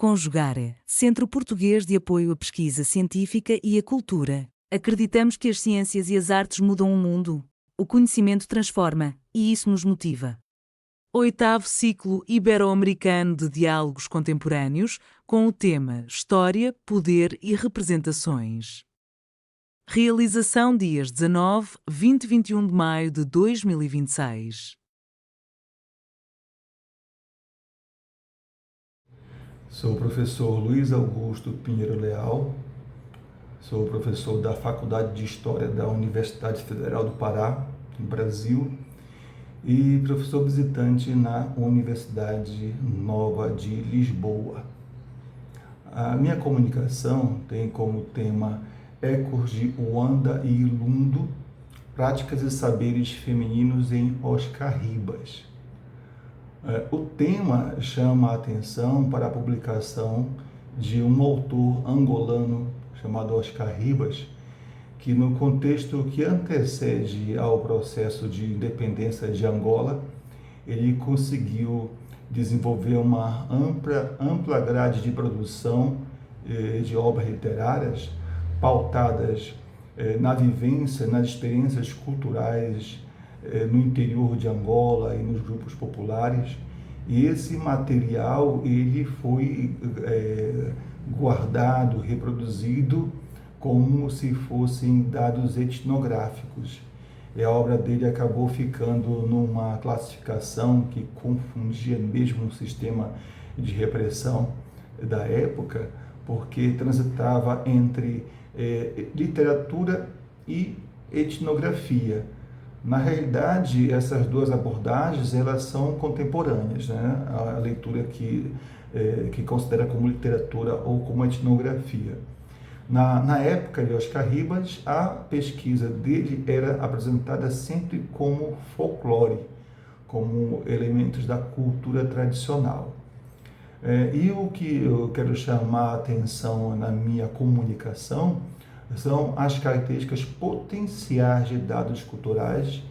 Conjugare, Centro Português de Apoio à Pesquisa Científica e à Cultura. Acreditamos que as ciências e as artes mudam o mundo. O conhecimento transforma, e isso nos motiva. Oitavo ciclo ibero-americano de diálogos contemporâneos, com o tema História, Poder e Representações. Realização dias 19, 20 e 21 de maio de 2026. Sou o professor Luiz Augusto Pinheiro Leal, sou professor da Faculdade de História da Universidade Federal do Pará, no Brasil, e professor visitante na Universidade Nova de Lisboa. A minha comunicação tem como tema Ecos de Uanda e Ilundo, Práticas e Saberes Femininos em Oscar Ribas. O tema chama a atenção para a publicação de um autor angolano chamado Oscar Ribas, que no contexto que antecede ao processo de independência de Angola, ele conseguiu desenvolver uma ampla grade de produção de obras literárias pautadas na vivência, nas experiências culturais no interior de Angola e nos grupos populares. E esse material ele foi guardado, reproduzido como se fossem dados etnográficos. E a obra dele acabou ficando numa classificação que confundia mesmo o sistema de repressão da época, porque transitava entre literatura e etnografia. Na realidade, essas duas abordagens elas são contemporâneas, né? A leitura que considera como literatura ou como etnografia. Na época de Oscar Ribas, a pesquisa dele era apresentada sempre como folclore, como elementos da cultura tradicional. E o que eu quero chamar a atenção na minha comunicação são as características potenciais de dados culturais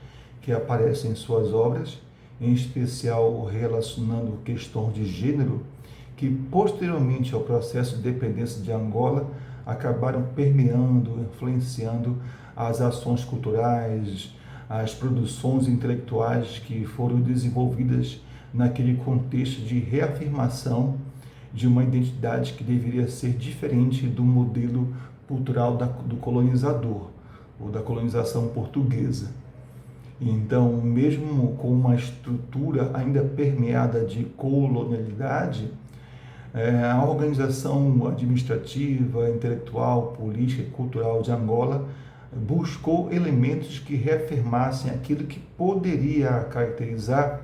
que aparecem em suas obras, em especial relacionando questões de gênero, que posteriormente ao processo de independência de Angola acabaram permeando, influenciando as ações culturais, as produções intelectuais que foram desenvolvidas naquele contexto de reafirmação de uma identidade que deveria ser diferente do modelo cultural do colonizador, ou da colonização portuguesa. Então, mesmo com uma estrutura ainda permeada de colonialidade, a organização administrativa, intelectual, política e cultural de Angola buscou elementos que reafirmassem aquilo que poderia caracterizar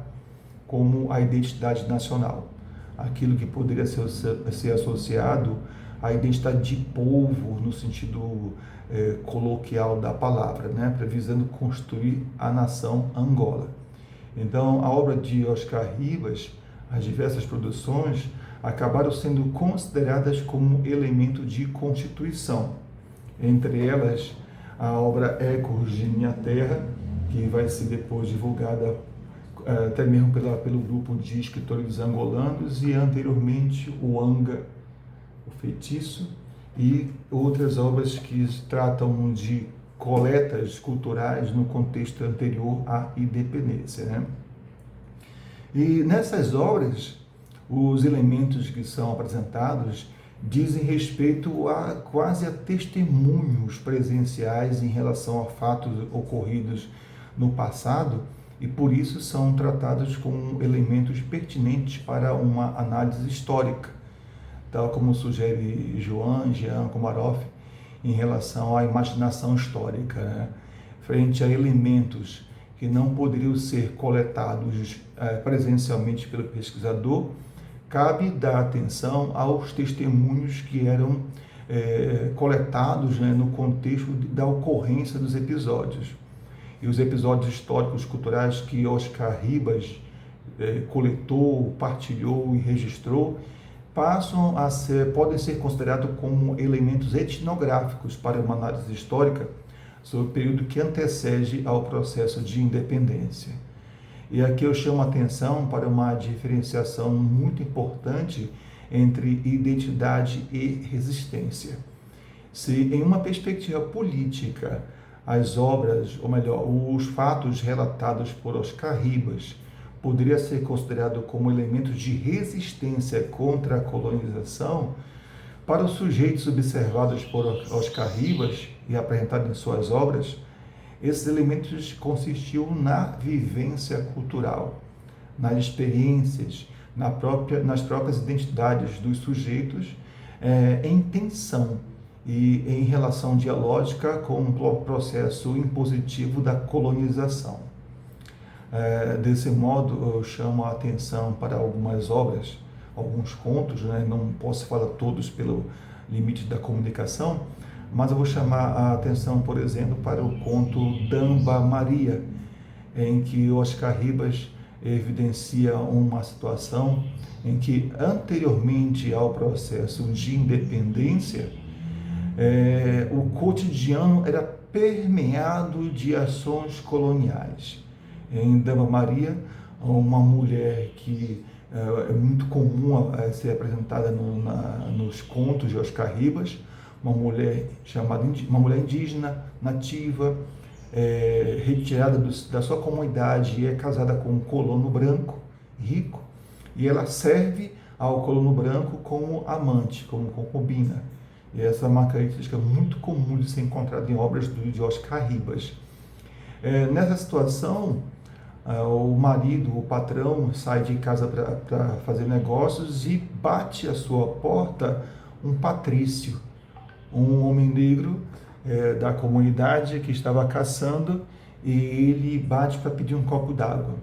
como a identidade nacional, aquilo que poderia ser associado à identidade de povo, no sentido coloquial da palavra, né, visando construir a nação Angola. Então, a obra de Oscar Ribas, as diversas produções, acabaram sendo consideradas como elemento de constituição. Entre elas, a obra Ecos de Minha Terra, que vai ser depois divulgada até mesmo pelo grupo de escritores angolanos, e anteriormente o Anga, o Feitiço, e outras obras que tratam de coletas culturais no contexto anterior à independência, né? E nessas obras, os elementos que são apresentados dizem respeito quase a testemunhos presenciais em relação a fatos ocorridos no passado, e por isso são tratados como elementos pertinentes para uma análise histórica, tal como sugere Jean Komarov em relação à imaginação histórica, né? Frente a elementos que não poderiam ser coletados presencialmente pelo pesquisador, cabe dar atenção aos testemunhos que eram coletados, né, no contexto da ocorrência dos episódios. E os episódios históricos culturais que Oscar Ribas coletou, partilhou e registrou podem ser considerados como elementos etnográficos para uma análise histórica sobre o período que antecede ao processo de independência. E aqui eu chamo a atenção para uma diferenciação muito importante entre identidade e resistência. Se, em uma perspectiva política, as obras, ou melhor, os fatos relatados por Oscar Ribas poderia ser considerado como elementos de resistência contra a colonização, para os sujeitos observados por Oscar Ribas e apresentados em suas obras, esses elementos consistiam na vivência cultural, nas experiências, nas próprias identidades dos sujeitos, em tensão e em relação dialógica com o processo impositivo da colonização. Desse modo, eu chamo a atenção para algumas obras, alguns contos, né? Não posso falar todos pelo limite da comunicação, mas eu vou chamar a atenção, por exemplo, para o conto Damba Maria, em que Oscar Ribas evidencia uma situação em que, anteriormente ao processo de independência, o cotidiano era permeado de ações coloniais. Em Damba Maria, uma mulher que é muito comum a ser apresentada nos contos de Oscar Ribas, uma mulher indígena, nativa, retirada da sua comunidade e é casada com um colono branco, rico, e ela serve ao colono branco como amante, como concubina. E essa é uma característica muito comum de ser encontrada em obras de Oscar Ribas. Nessa situação, o marido, o patrão, sai de casa para fazer negócios e bate à sua porta um patrício, um homem negro da comunidade que estava caçando, e ele bate para pedir um copo d'água.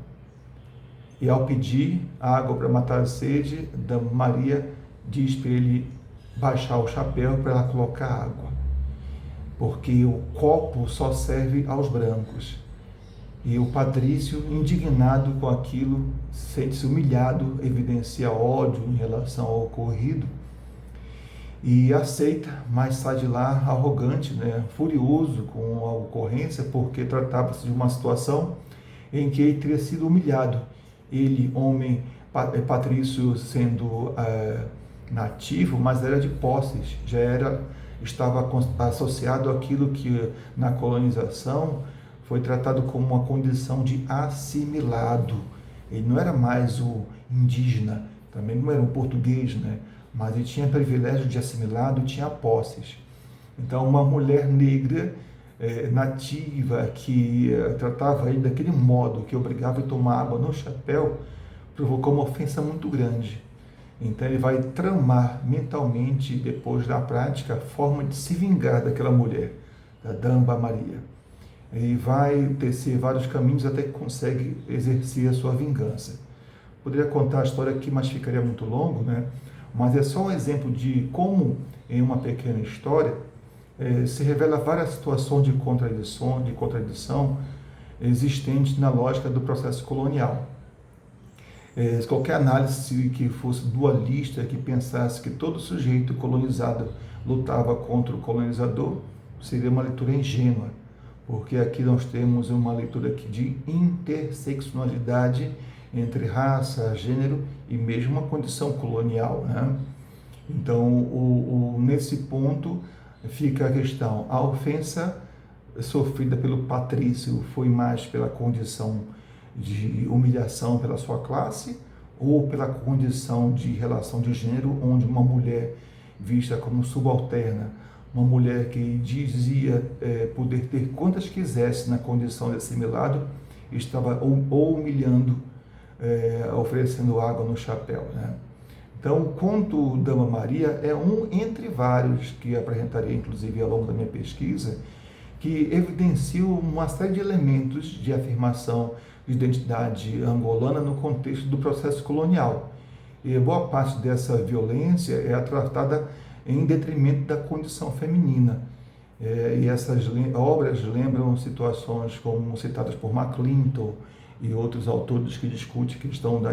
E ao pedir água para matar a sede, Maria diz para ele baixar o chapéu para ela colocar água, porque o copo só serve aos brancos. E o patrício, indignado com aquilo, sente-se humilhado, evidencia ódio em relação ao ocorrido e aceita, mas sai de lá arrogante, né, furioso com a ocorrência, porque tratava-se de uma situação em que ele teria sido humilhado. Ele, homem patrício, sendo nativo, mas era de posses, estava associado àquilo que na colonização foi tratado como uma condição de assimilado. Ele não era mais o indígena, também não era um português, né? Mas ele tinha privilégio de assimilado e tinha posses. Então, uma mulher negra, nativa, que tratava ele daquele modo, que obrigava a tomar água no chapéu, provocou uma ofensa muito grande. Então, ele vai tramar mentalmente, depois da prática, a forma de se vingar daquela mulher, da Damba Maria. E vai tecer vários caminhos até que consegue exercer a sua vingança. Poderia contar a história aqui, mas ficaria muito longo, né? Mas é só um exemplo de como, em uma pequena história, se revela várias situações de contradição existentes na lógica do processo colonial. Qualquer análise que fosse dualista, que pensasse que todo sujeito colonizado lutava contra o colonizador, seria uma leitura ingênua, porque aqui nós temos uma leitura aqui de interseccionalidade entre raça, gênero e mesmo uma condição colonial, né? Então, nesse ponto fica a questão: a ofensa sofrida pelo patrício foi mais pela condição de humilhação pela sua classe ou pela condição de relação de gênero, onde uma mulher vista como subalterna, uma mulher que dizia poder ter quantas quisesse na condição de assimilado, estava ou humilhando, oferecendo água no chapéu, né? Então, o conto Damba Maria é um entre vários que apresentarei, inclusive, ao longo da minha pesquisa, que evidenciam uma série de elementos de afirmação de identidade angolana no contexto do processo colonial. E boa parte dessa violência é tratada em detrimento da condição feminina. E essas obras lembram situações como citadas por McClintock e outros autores que discutem a questão da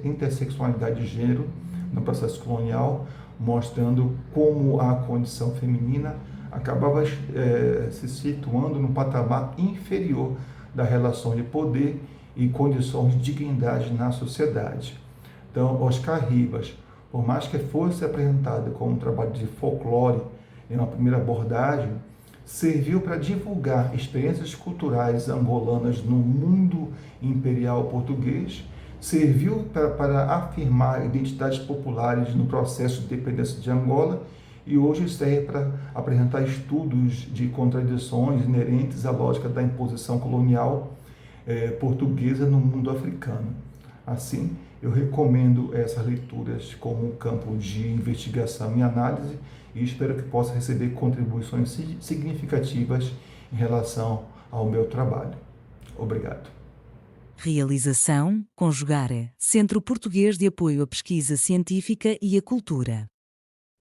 interseccionalidade de gênero no processo colonial, mostrando como a condição feminina acabava se situando no patamar inferior da relação de poder e condições de dignidade na sociedade. Então, Oscar Ribas, por mais que fosse apresentado como um trabalho de folclore em uma primeira abordagem, serviu para divulgar experiências culturais angolanas no mundo imperial português, serviu para afirmar identidades populares no processo de independência de Angola e hoje serve para apresentar estudos de contradições inerentes à lógica da imposição colonial portuguesa no mundo africano. Assim, eu recomendo essas leituras como um campo de investigação e análise e espero que possa receber contribuições significativas em relação ao meu trabalho. Obrigado. Realização, Conjugare, Centro Português de Apoio à Pesquisa Científica e à Cultura.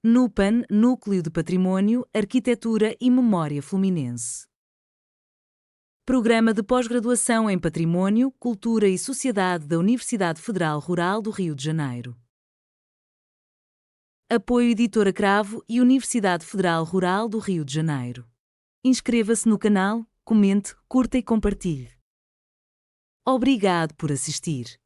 NUPAN, Núcleo de Património, Arquitetura e Memória Fluminense. Programa de Pós-Graduação em Património, Cultura e Sociedade da Universidade Federal Rural do Rio de Janeiro. Apoio Editora Cravo e Universidade Federal Rural do Rio de Janeiro. Inscreva-se no canal, comente, curta e compartilhe. Obrigado por assistir.